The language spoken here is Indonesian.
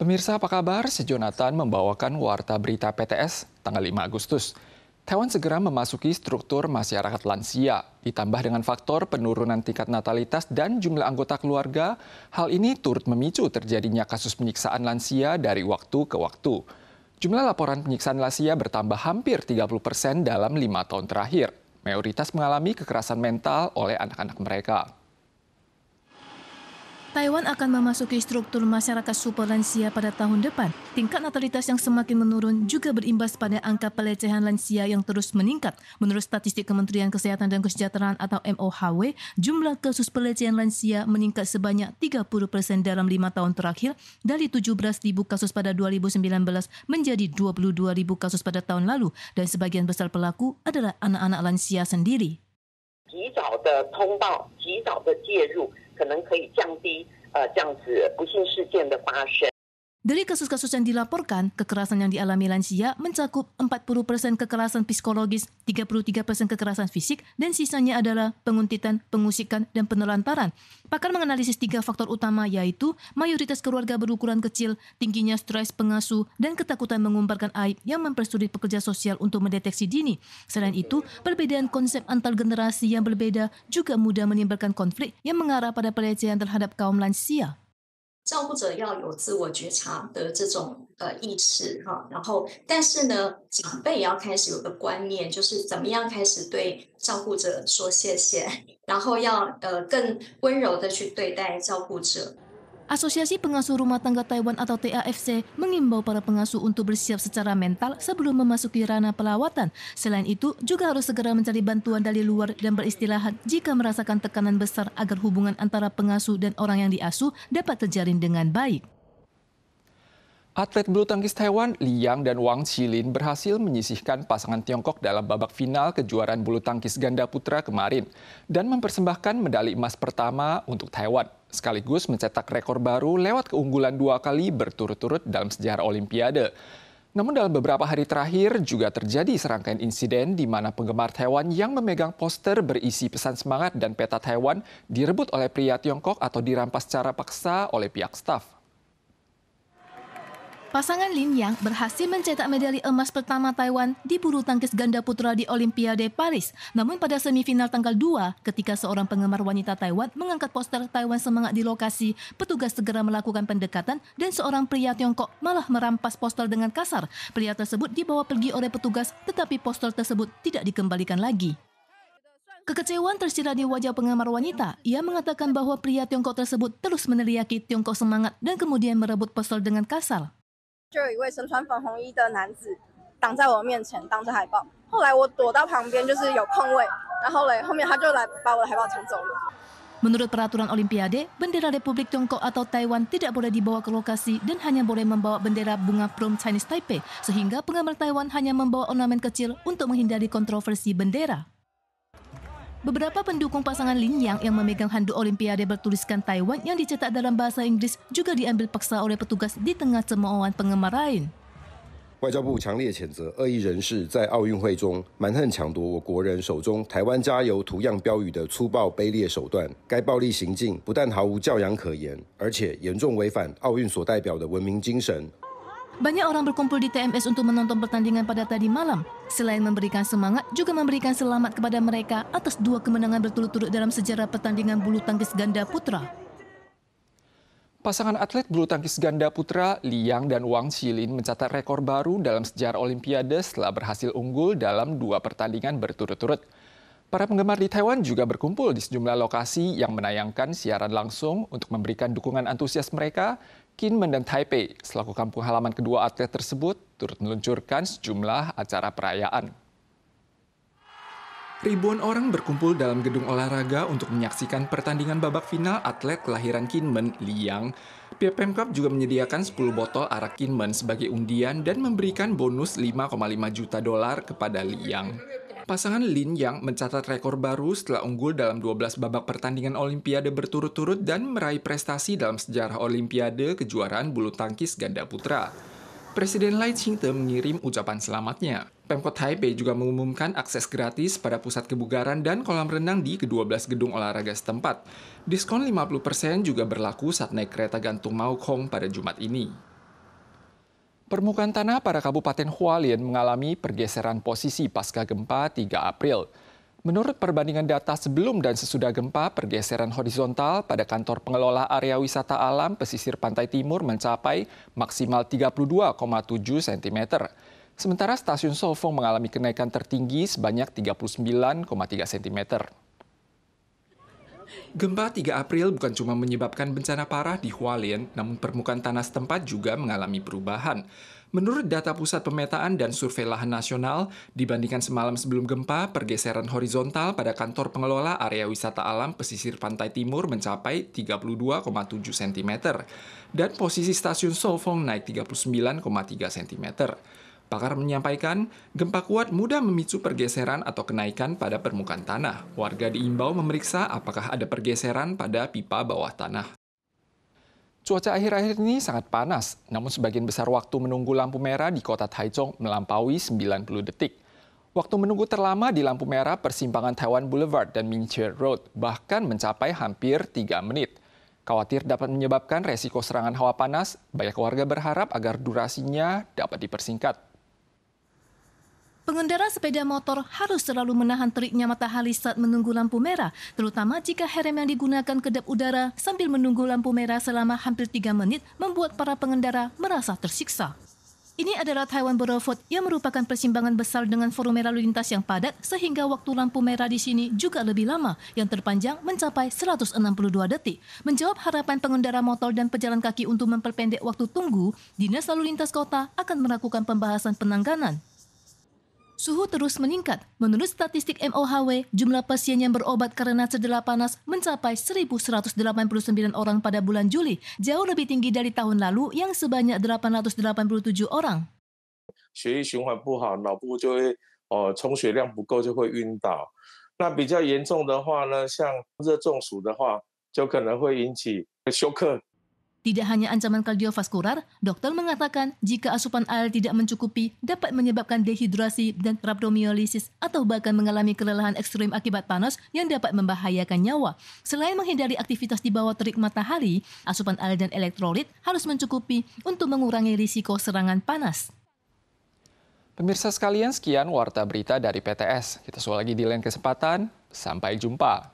Pemirsa apa kabar? Jonathan membawakan Warta Berita PTS tanggal 5 Agustus. Taiwan segera memasuki struktur masyarakat lansia. Ditambah dengan faktor penurunan tingkat natalitas dan jumlah anggota keluarga, hal ini turut memicu terjadinya kasus penyiksaan lansia dari waktu ke waktu. Jumlah laporan penyiksaan lansia bertambah hampir 30% dalam 5 tahun terakhir. Mayoritas mengalami kekerasan mental oleh anak-anak mereka. Taiwan akan memasuki struktur masyarakat super lansia pada tahun depan. Tingkat natalitas yang semakin menurun juga berimbas pada angka pelecehan lansia yang terus meningkat. Menurut statistik Kementerian Kesehatan dan Kesejahteraan atau MOHW, jumlah kasus pelecehan lansia meningkat sebanyak 30% dalam 5 tahun terakhir dari 17.000 kasus pada 2019 menjadi 22.000 kasus pada tahun lalu dan sebagian besar pelaku adalah anak-anak lansia sendiri. 及早的通报，及早的介入，可能可以降低这样子不幸事件的发生。 Dari kasus-kasus yang dilaporkan, kekerasan yang dialami lansia mencakup 40% kekerasan psikologis, 33% kekerasan fisik, dan sisanya adalah penguntitan, pengusikan, dan penelantaran. Pakar menganalisis 3 faktor utama yaitu mayoritas keluarga berukuran kecil, tingginya stres pengasuh, dan ketakutan mengumbarkan aib yang mempersulit pekerja sosial untuk mendeteksi dini. Selain itu, perbedaan konsep antar generasi yang berbeda juga mudah menimbulkan konflik yang mengarah pada pelecehan terhadap kaum lansia. 照顾者要有自我觉察的这种意识哈，然后但是呢，长辈也要开始有个观念，就是怎么样开始对照顾者说谢谢，然后要更温柔的去对待照顾者。 Asosiasi Pengasuh Rumah Tangga Taiwan atau TAFC mengimbau para pengasuh untuk bersiap secara mental sebelum memasuki ranah pelawatan. Selain itu, juga harus segera mencari bantuan dari luar dan beristirahat jika merasakan tekanan besar agar hubungan antara pengasuh dan orang yang diasuh dapat terjalin dengan baik. Atlet bulu tangkis Taiwan, Liang dan Wang Qilin berhasil menyisihkan pasangan Tiongkok dalam babak final kejuaraan bulu tangkis ganda putra kemarin dan mempersembahkan medali emas pertama untuk Taiwan, sekaligus mencetak rekor baru lewat keunggulan 2 kali berturut-turut dalam sejarah Olimpiade. Namun dalam beberapa hari terakhir juga terjadi serangkaian insiden di mana penggemar Taiwan yang memegang poster berisi pesan semangat dan peta Taiwan direbut oleh pria Tiongkok atau dirampas secara paksa oleh pihak staf. Pasangan Lin Yang berhasil mencetak medali emas pertama Taiwan di bulu tangkis ganda putra di Olimpiade Paris. Namun pada semifinal tanggal 2, ketika seorang penggemar wanita Taiwan mengangkat poster Taiwan semangat di lokasi, petugas segera melakukan pendekatan dan seorang pria Tiongkok malah merampas poster dengan kasar. Pria tersebut dibawa pergi oleh petugas, tetapi poster tersebut tidak dikembalikan lagi. Kekecewaan tersirat di wajah penggemar wanita. Ia mengatakan bahwa pria Tiongkok tersebut terus meneriaki Tiongkok semangat dan kemudian merebut poster dengan kasar. 就有一位身穿粉红衣的男子挡在我面前，当着海报。后来我躲到旁边，就是有空位，然后后面他就来把我的海报抢走了。 Menurut peraturan Olimpiade, bendera Republik Tiongkok atau Taiwan tidak boleh dibawa ke lokasi dan hanya boleh membawa bendera bunga Prom Chinese Taipei, sehingga penggemar Taiwan hanya membawa ornamen kecil untuk menghindari kontroversi bendera. Beberapa pendukung pasangan Lin Yang yang memegang handuk Olimpiade bertuliskan Taiwan yang dicetak dalam bahasa Inggris juga diambil paksa oleh petugas di tengah cemoohan penggemar lain. 外交部强烈谴责恶意人士在奥运会中蛮横抢夺我国人手中台湾加油图样标语的粗暴卑劣手段。该暴力行径不但毫无教养可言，而且严重违反奥运所代表的文明精神。 Banyak orang berkumpul di TMS untuk menonton pertandingan pada tadi malam. Selain memberikan semangat, juga memberikan selamat kepada mereka atas 2 kemenangan berturut-turut dalam sejarah pertandingan bulu tangkis ganda putra. Pasangan atlet bulu tangkis ganda putra Liang dan Wang Qilin mencatat rekor baru dalam sejarah Olimpiade setelah berhasil unggul dalam 2 pertandingan berturut-turut. Para penggemar di Taiwan juga berkumpul di sejumlah lokasi yang menayangkan siaran langsung untuk memberikan dukungan antusias mereka. Kinmen dan Taipei, selaku kampung halaman kedua atlet tersebut, turut meluncurkan sejumlah acara perayaan. Ribuan orang berkumpul dalam gedung olahraga untuk menyaksikan pertandingan babak final atlet kelahiran Kinmen, Liang. Pihak Pemkab juga menyediakan 10 botol arak Kinmen sebagai undian dan memberikan bonus $5,5 juta kepada Liang. Pasangan Lin Yang mencatat rekor baru setelah unggul dalam 12 babak pertandingan Olimpiade berturut-turut dan meraih prestasi dalam sejarah Olimpiade kejuaraan bulu tangkis ganda putra. Presiden Lai Ching-te mengirim ucapan selamatnya. Pemkot Taipei juga mengumumkan akses gratis pada pusat kebugaran dan kolam renang di ke-12 gedung olahraga setempat. Diskon 50% juga berlaku saat naik kereta gantung Maokong pada Jumat ini. Permukaan tanah pada Kabupaten Hualien mengalami pergeseran posisi pasca gempa 3 April. Menurut perbandingan data sebelum dan sesudah gempa, pergeseran horizontal pada kantor pengelola area wisata alam pesisir pantai timur mencapai maksimal 32,7 cm. Sementara stasiun Solfong mengalami kenaikan tertinggi sebanyak 39,3 cm. Gempa 3 April bukan cuma menyebabkan bencana parah di Hualien, namun permukaan tanah setempat juga mengalami perubahan. Menurut data Pusat Pemetaan dan Survei Lahan Nasional, dibandingkan semalam sebelum gempa, pergeseran horizontal pada kantor pengelola area wisata alam pesisir pantai timur mencapai 32,7 cm. Dan posisi stasiun Solfong naik 39,3 cm. Pakar menyampaikan, gempa kuat mudah memicu pergeseran atau kenaikan pada permukaan tanah. Warga diimbau memeriksa apakah ada pergeseran pada pipa bawah tanah. Cuaca akhir-akhir ini sangat panas, namun sebagian besar waktu menunggu lampu merah di kota Taichung melampaui 90 detik. Waktu menunggu terlama di lampu merah persimpangan Taiwan Boulevard dan Minchie Road bahkan mencapai hampir 3 menit. Khawatir dapat menyebabkan resiko serangan hawa panas, banyak warga berharap agar durasinya dapat dipersingkat. Pengendara sepeda motor harus selalu menahan teriknya matahari saat menunggu lampu merah, terutama jika helm yang digunakan kedap udara sambil menunggu lampu merah selama hampir 3 menit membuat para pengendara merasa tersiksa. Ini adalah Taiwan Boulevard yang merupakan persimpangan besar dengan volume lalu lintas yang padat sehingga waktu lampu merah di sini juga lebih lama, yang terpanjang mencapai 162 detik. Menjawab harapan pengendara motor dan pejalan kaki untuk memperpendek waktu tunggu, Dinas Lalu Lintas Kota akan melakukan pembahasan penangganan. Suhu terus meningkat. Menurut statistik MOHW, jumlah pasien yang berobat karena cedera panas mencapai 1.189 orang pada bulan Juli, jauh lebih tinggi dari tahun lalu yang sebanyak 887 orang. 血液循环不好，脑部就会充血量不够就会晕倒。那比较严重的话呢，像热中暑的话，就可能会引起休克。 Tidak hanya ancaman kardiovaskular, dokter mengatakan jika asupan air tidak mencukupi dapat menyebabkan dehidrasi dan rhabdomyolysis atau bahkan mengalami kelelahan ekstrim akibat panas yang dapat membahayakan nyawa. Selain menghindari aktivitas di bawah terik matahari, asupan air dan elektrolit harus mencukupi untuk mengurangi risiko serangan panas. Pemirsa sekalian, sekian Warta Berita dari PTS. Kita susul lagi di lain kesempatan. Sampai jumpa.